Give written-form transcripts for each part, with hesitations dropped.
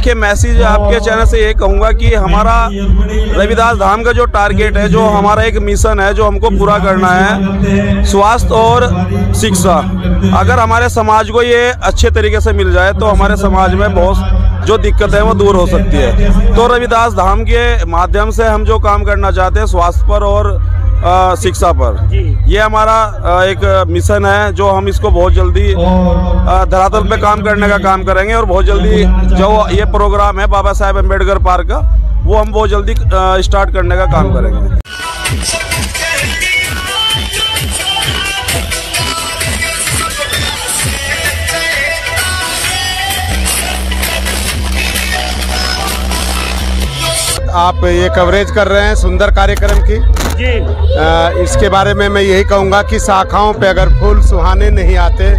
देखिए, मैसेज आपके चैनल से ये कहूँगा कि हमारा रविदास धाम का जो टारगेट है, जो हमारा एक मिशन है जो हमको पूरा करना है, स्वास्थ्य और शिक्षा। अगर हमारे समाज को ये अच्छे तरीके से मिल जाए तो हमारे समाज में बहुत जो दिक्कत है वो दूर हो सकती है। तो रविदास धाम के माध्यम से हम जो काम करना चाहते हैं स्वास्थ्य पर और शिक्षा पर, ये हमारा एक मिशन है जो हम इसको बहुत जल्दी धरातल पे काम करने का काम करेंगे। और बहुत जल्दी जो ये प्रोग्राम है बाबा साहेब अम्बेडकर पार्क का, वो हम बहुत जल्दी स्टार्ट करने का काम करेंगे। आप ये कवरेज कर रहे हैं सुंदर कार्यक्रम की जी। इसके बारे में मैं यही कहूँगा कि शाखाओं पे अगर फूल सुहाने नहीं आते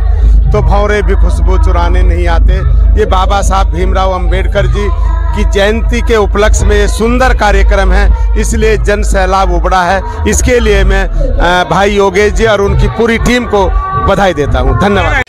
तो भंवरे भी खुशबू चुराने नहीं आते। ये बाबा साहब भीमराव अंबेडकर जी की जयंती के उपलक्ष्य में ये सुंदर कार्यक्रम है, इसलिए जन सैलाब उमड़ा है। इसके लिए मैं भाई योगेश जी और उनकी पूरी टीम को बधाई देता हूँ। धन्यवाद।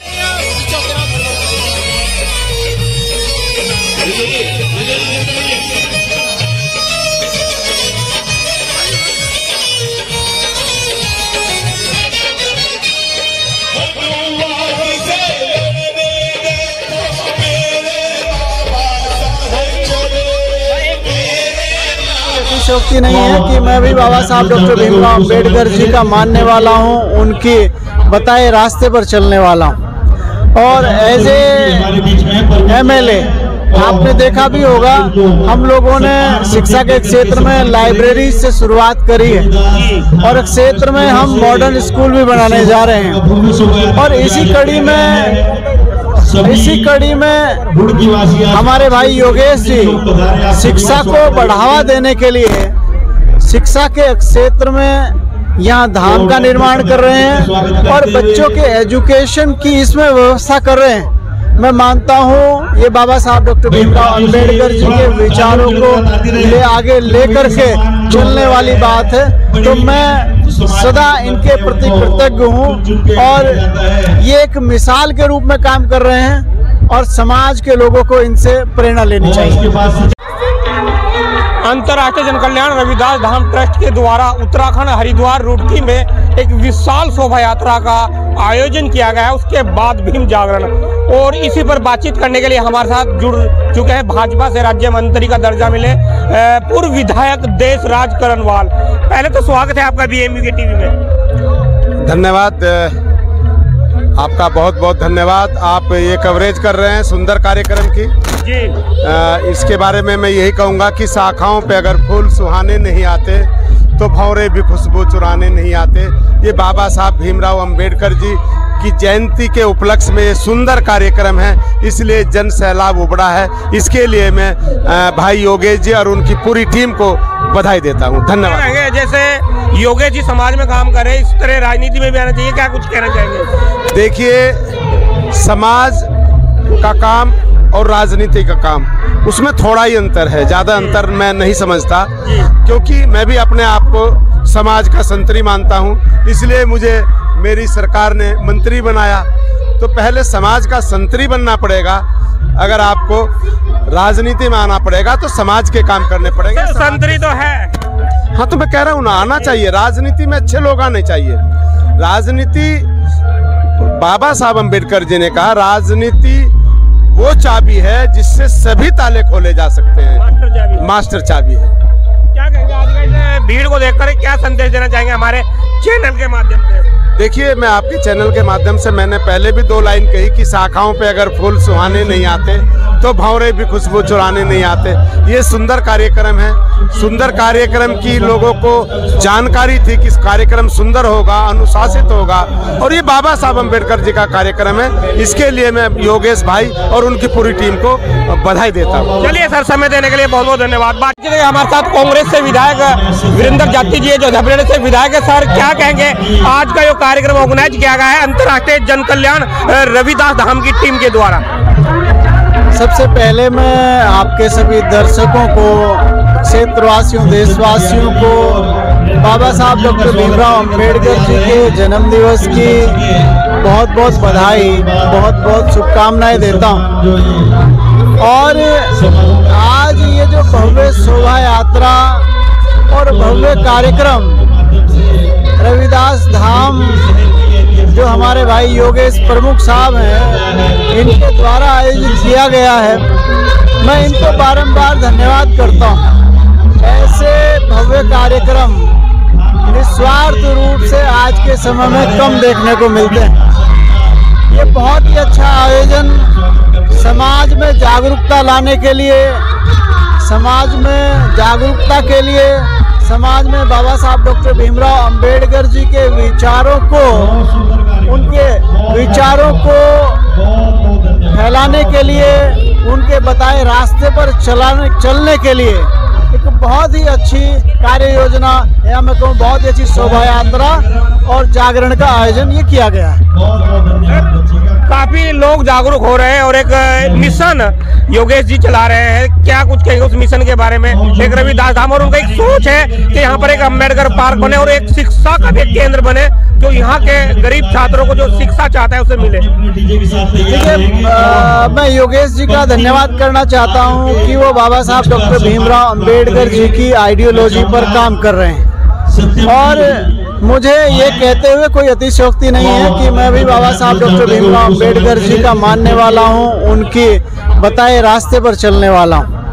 शक्ति नहीं है कि मैं भी बाबा साहब डॉक्टर भीमराव अंबेडकर जी का मानने वाला हूं, उनके बताए रास्ते पर चलने वाला हूं। और एज ए MLA आपने देखा भी होगा, हम लोगों ने शिक्षा के क्षेत्र में लाइब्रेरी से शुरुआत करी है और क्षेत्र में हम मॉडर्न स्कूल भी बनाने जा रहे हैं। और इसी कड़ी में हमारे भाई योगेश जी शिक्षा को बढ़ावा देने के लिए शिक्षा के क्षेत्र में यहाँ धाम का निर्माण कर रहे हैं और बच्चों के एजुकेशन की इसमें व्यवस्था कर रहे हैं। मैं मानता हूँ ये बाबा साहब डॉक्टर भीमराव अंबेडकर जी के विचारों को आगे लेकर के चलने वाली बात है। तो मैं सदा इनके प्रति कृतज्ञ हूँ और ये एक मिसाल के रूप में काम कर रहे हैं और समाज के लोगों को इनसे प्रेरणा लेनी चाहिए। अंतर्राष्ट्रीय जन कल्याण रविदास धाम ट्रस्ट के द्वारा उत्तराखंड हरिद्वार रुड़की में एक विशाल शोभा यात्रा का आयोजन किया गया है, उसके बाद भीम जागरण। और इसी पर बातचीत करने के लिए हमारे साथ जुड़ चुके हैं भाजपा से राज्य मंत्री का दर्जा मिले पूर्व विधायक देशराज करणवाल। पहले तो स्वागत है आपका BMU के टीवी में। धन्यवाद, आपका बहुत बहुत धन्यवाद। आप ये कवरेज कर रहे हैं सुंदर कार्यक्रम की जी। इसके बारे में मैं यही कहूँगा कि शाखाओं पे अगर फूल सुहाने नहीं आते तो भंवरे भी खुशबू चुराने नहीं आते। ये बाबा साहब भीमराव अंबेडकर जी की जयंती के उपलक्ष्य में ये सुंदर कार्यक्रम है, इसलिए जन सैलाब उमड़ा है। इसके लिए मैं भाई योगेश जी और उनकी पूरी टीम को बधाई देता हूँ। धन्यवाद। जैसे योगेश जी समाज में काम कर रहे हैं, इस तरह राजनीति में भी आना चाहिए, क्या कुछ कहना चाहेंगे? देखिए, समाज का काम और राजनीति का काम उसमें थोड़ा ही अंतर है, ज़्यादा अंतर मैं नहीं समझता, क्योंकि मैं भी अपने आप को समाज का संतरी मानता हूँ। इसलिए मुझे मेरी सरकार ने मंत्री बनाया, तो पहले समाज का संतरी बनना पड़ेगा। अगर आपको राजनीति में आना पड़ेगा तो समाज के काम करने पड़ेंगे। संतरी तो है। हाँ, तो मैं कह रहा हूँ ना, आना चाहिए। राजनीति में अच्छे लोग आने चाहिए। राजनीति, बाबा साहब अम्बेडकर जी ने कहा, राजनीति वो चाबी है जिससे सभी ताले खोले जा सकते हैं। मास्टर चाबी है। क्या कहेंगे आज का इस भीड़ को देखकर, क्या संदेश देना चाहेंगे हमारे चैनल के माध्यम से? देखिए, मैं आपके चैनल के माध्यम से मैंने पहले भी 2 लाइन कही कि शाखाओं पे अगर फूल सुहाने नहीं आते तो भंवरे भी खुशबू चुराने नहीं आते। ये सुंदर कार्यक्रम है। सुंदर कार्यक्रम की लोगों को जानकारी थी कि कार्यक्रम सुंदर होगा, अनुशासित होगा, और ये बाबा साहब अम्बेडकर जी का कार्यक्रम है। इसके लिए मैं योगेश भाई और उनकी पूरी टीम को बधाई देता हूँ। चलिए सर, समय देने के लिए बहुत बहुत धन्यवाद। बातचीत हमारे साथ कांग्रेस से विधायक वीरेंद्र जाती जी है, जो धबरेड़ से विधायक है। सर, क्या कहेंगे आज का जो कार्यक्रम ऑर्गेनाइज किया गया है अंतर्राष्ट्रीय जन कल्याण रविदास धाम की टीम के द्वारा? सबसे पहले मैं आपके सभी दर्शकों को, क्षेत्रवासियों, देशवासियों को बाबा साहब डॉक्टर भीमराव अंबेडकर जी के जन्म दिवस की बहुत बहुत बधाई, बहुत बहुत शुभकामनाएं देता हूं। और आज ये जो भव्य शोभा यात्रा और भव्य कार्यक्रम रविदास धाम जो हमारे भाई योगेश प्रमुख साहब हैं, इनके द्वारा आयोजित किया गया है, मैं इनको बारंबार धन्यवाद करता हूँ। ऐसे भव्य कार्यक्रम निस्वार्थ रूप से आज के समय में कम देखने को मिलते हैं। ये बहुत ही अच्छा आयोजन समाज में जागरूकता लाने के लिए, समाज में जागरूकता के लिए, समाज में बाबा साहब डॉक्टर भीमराव अंबेडकर जी के विचारों को, उनके विचारों को फैलाने के लिए, उनके बताए रास्ते पर चलने के लिए एक बहुत ही अच्छी कार्य योजना या मैं कहूँ बहुत ही अच्छी शोभा यात्रा और जागरण का आयोजन ये किया गया है। काफी लोग जागरूक हो रहे हैं और एक मिशन योगेश जी चला रहे हैं, क्या कुछ कहेंगे उस मिशन के बारे में? एक रविदास धाम और उनका एक सोच है कि यहाँ पर एक अम्बेडकर पार्क बने और एक शिक्षा का भी केंद्र बने जो यहाँ के गरीब छात्रों को जो शिक्षा चाहता है उसे मिले। देखिए, मैं योगेश जी का धन्यवाद करना चाहता हूँ कि वो बाबा साहब डॉक्टर भीमराव अंबेडकर जी की आइडियोलॉजी पर काम कर रहे हैं और मुझे ये कहते हुए कोई अतिशयोक्ति नहीं है कि मैं भी बाबा साहब डॉक्टर भीमराव अंबेडकर जी का मानने वाला हूँ, उनकी बताए रास्ते पर चलने वाला हूँ।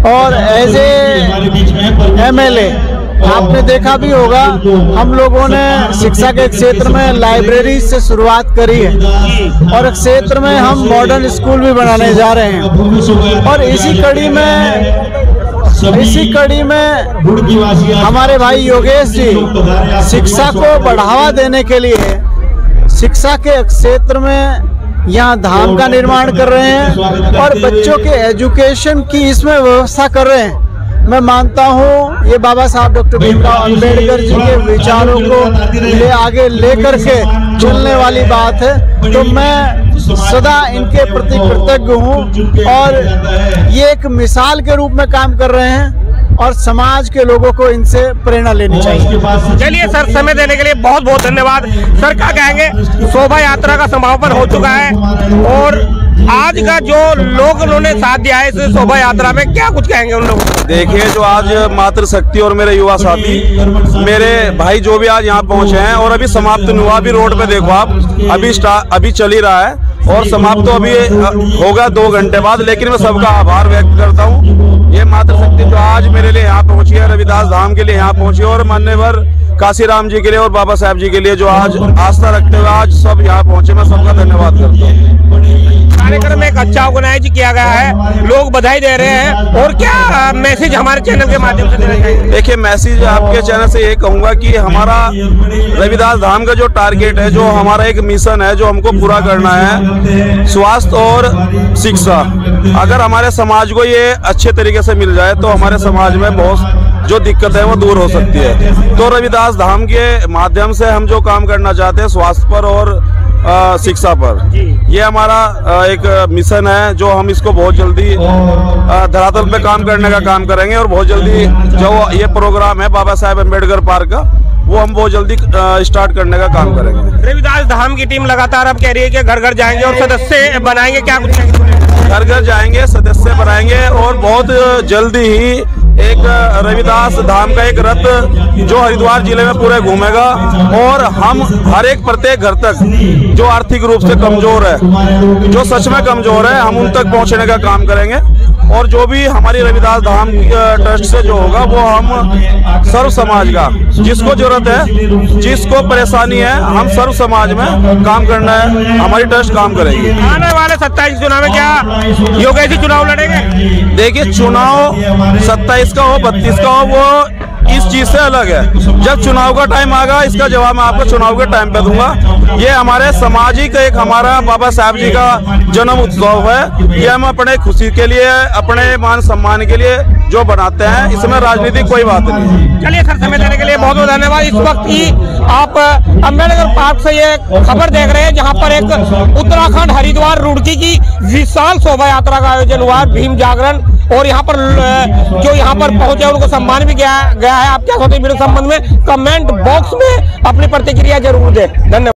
और एज ए MLA आपने देखा भी होगा, हम लोगों ने शिक्षा के क्षेत्र में लाइब्रेरी से शुरुआत करी है और क्षेत्र में हम मॉडर्न स्कूल भी बनाने जा रहे हैं। और इसी कड़ी में हमारे भाई योगेश जी शिक्षा को बढ़ावा देने के लिए शिक्षा के क्षेत्र में यहाँ धाम का निर्माण कर रहे हैं और बच्चों के एजुकेशन की इसमें व्यवस्था कर रहे हैं। मैं मानता हूँ ये बाबा साहब डॉक्टर भीमराव अंबेडकर जी के विचारों को आगे लेकर के चलने वाली बात है, तो मैं सदा इनके प्रति कृतज्ञ हूँ और ये एक मिसाल के रूप में काम कर रहे हैं और समाज के लोगों को इनसे प्रेरणा लेनी चाहिए। चलिए सर, समय देने के लिए बहुत बहुत धन्यवाद। सर क्या कहेंगे, शोभा यात्रा का समापन हो चुका है और आज का जो लोग उन्होंने साथ दिया है इस शोभा यात्रा में, क्या कुछ कहेंगे उन लोगों? देखिए, जो आज मातृशक्ति और मेरे युवा साथी, मेरे भाई जो भी आज यहाँ पहुँचे हैं और अभी समाप्त नहीं हुआ, अभी रोड पे देखो आप, अभी चल ही रहा है और समाप्त तो अभी होगा 2 घंटे बाद। लेकिन मैं सबका आभार व्यक्त करता हूँ। ये मातृशक्ति जो आज मेरे लिए यहाँ पहुँची है, रविदास धाम के लिए यहाँ पहुँची है और मान्यवर काशीराम जी के लिए और बाबा साहब जी के लिए जो आज आस्था रखते हुए आज सब यहाँ पहुँचे, मैं सबका धन्यवाद करता हूँ। कार्यक्रम में एक अच्छा ऑर्गेनाइज किया गया है, लोग बधाई दे रहे हैं और क्या मैसेज हमारे चैनल के माध्यम से देना चाहिए? देखिए, मैसेज आपके चैनल से ये कहूँगा कि हमारा रविदास धाम का जो टारगेट है, जो हमारा एक मिशन है जो हमको पूरा करना है, स्वास्थ्य और शिक्षा। अगर हमारे समाज को ये अच्छे तरीके से मिल जाए तो हमारे समाज में बहुत जो दिक्कत है वो दूर हो सकती है। तो रविदास धाम के माध्यम से हम जो काम करना चाहते हैं स्वास्थ्य पर और शिक्षा पर, ये हमारा एक मिशन है जो हम इसको बहुत जल्दी धरातल पे काम करने का काम करेंगे और बहुत जल्दी जो ये प्रोग्राम है बाबा साहेब अम्बेडकर पार्क का, वो हम बहुत जल्दी स्टार्ट करने का काम करेंगे। रविदास धाम की टीम लगातार अब कह रही है कि घर घर जाएंगे और सदस्य बनाएंगे, क्या कुछ घर घर जाएंगे, सदस्य बनाएंगे और बहुत जल्दी ही एक रविदास धाम का एक रथ जो हरिद्वार जिले में पूरे घूमेगा और हम हर एक प्रत्येक घर तक जो आर्थिक रूप से कमजोर है, जो सच में कमजोर है, हम उन तक पहुंचने का काम करेंगे। और जो भी हमारी रविदास धाम ट्रस्ट से जो होगा वो हम सर्व समाज का, जिसको जरूरत है, जिसको परेशानी है, हम सर्व समाज में काम करना है, हमारी ट्रस्ट काम करेगी। आने वाले 27 चुनाव में क्या योगेश जी चुनाव लड़ेंगे? देखिए, चुनाव 27 का हो 32 का हो, वो इस चीज से अलग है। जब चुनाव का टाइम आएगा इसका जवाब मैं आपको चुनाव के टाइम पे दूंगा। ये हमारे सामाजिक एक हमारा बाबा साहब जी का जन्म उत्सव है, ये हम अपने खुशी के लिए, अपने मान सम्मान के लिए जो बनाते हैं, इसमें राजनीतिक कोई बात नहीं है। चलिए सर, समय देने के लिए बहुत बहुत धन्यवाद। इस वक्त ही आप अम्बेडकर पार्क से ये खबर देख रहे हैं जहां पर एक उत्तराखंड हरिद्वार रुड़की की विशाल शोभा यात्रा का आयोजन हुआ, भीम जागरण, और यहाँ पर जो यहाँ पर पहुंचे उनको सम्मान भी गया है। आप क्या सोचते हैं मेरे संबंध में? कमेंट बॉक्स में अपनी प्रतिक्रिया जरूर दें। धन्यवाद।